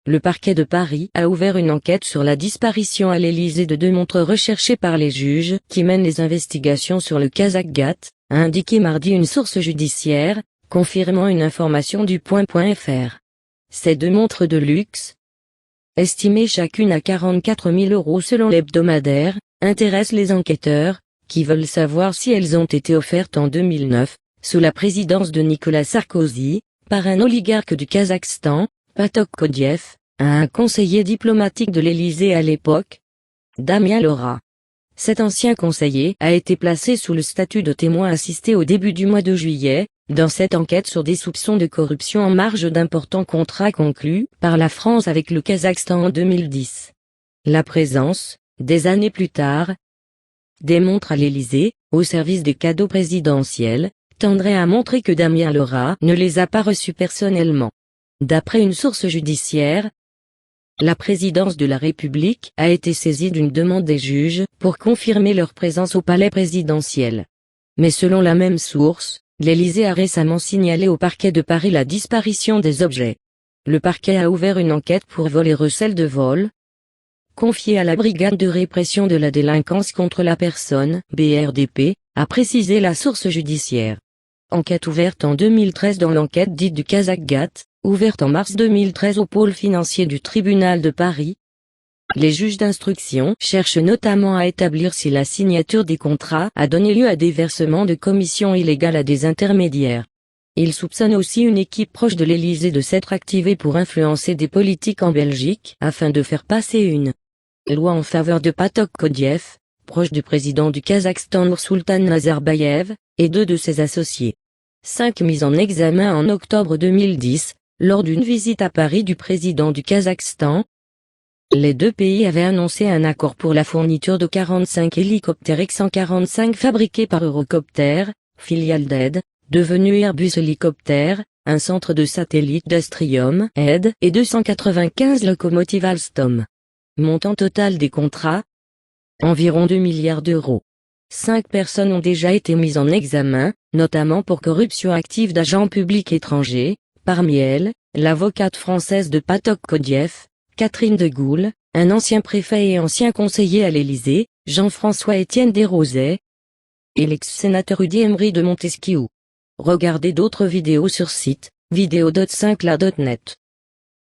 Le parquet de Paris a ouvert une enquête sur la disparition à l'Élysée de 2 montres recherchées par les juges qui mènent les investigations sur le Kazakh-Gate, a indiqué mardi une source judiciaire, confirmant une information du Point.fr. Ces 2 montres de luxe, estimées chacune à 44 000 € selon l'hebdomadaire, intéressent les enquêteurs, qui veulent savoir si elles ont été offertes en 2009, sous la présidence de Nicolas Sarkozy, par un oligarque du Kazakhstan, Patok Kodiev, à un conseiller diplomatique de l'Élysée à l'époque, Damien Laura. Cet ancien conseiller a été placé sous le statut de témoin assisté au début du mois de juillet, dans cette enquête sur des soupçons de corruption en marge d'importants contrats conclus par la France avec le Kazakhstan en 2010. La présence, des années plus tard, des montres à l'Élysée, au service des cadeaux présidentiels, tendrait à montrer que Damien Laura ne les a pas reçus personnellement. D'après une source judiciaire, la présidence de la République a été saisie d'une demande des juges pour confirmer leur présence au palais présidentiel. Mais selon la même source, l'Élysée a récemment signalé au parquet de Paris la disparition des objets. Le parquet a ouvert une enquête pour vol et recel de vol, confiée à la Brigade de répression de la délinquance contre la personne, BRDP, a précisé la source judiciaire. Enquête ouverte en 2013 dans l'enquête dite du Kazakh-Gate, ouverte en mars 2013 au pôle financier du tribunal de Paris. Les juges d'instruction cherchent notamment à établir si la signature des contrats a donné lieu à des versements de commissions illégales à des intermédiaires. Ils soupçonnent aussi une équipe proche de l'Élysée de s'être activée pour influencer des politiques en Belgique afin de faire passer une loi en faveur de Patok Kodiev, proche du président du Kazakhstan Nursultan Nazarbayev, et 2 de ses associés. 5 mis en examen en octobre 2010, lors d'une visite à Paris du président du Kazakhstan. Les 2 pays avaient annoncé un accord pour la fourniture de 45 hélicoptères X-145 fabriqués par Eurocopter, filiale d'Aide, devenu Airbus Hélicoptère, un centre de satellites d'Astrium, Aide, et 295 locomotives Alstom. Montant total des contrats, environ 2 milliards d'euros. 5 personnes ont déjà été mises en examen, notamment pour corruption active d'agents publics étrangers, parmi elles, l'avocate française de Patok Kodiev, Catherine de Gaulle, un ancien préfet et ancien conseiller à l'Élysée, Jean-François-Étienne Desrosiers, et l'ex-sénateur Rudy Emery de Montesquiou. Regardez d'autres vidéos sur site, vidéo.5la.net.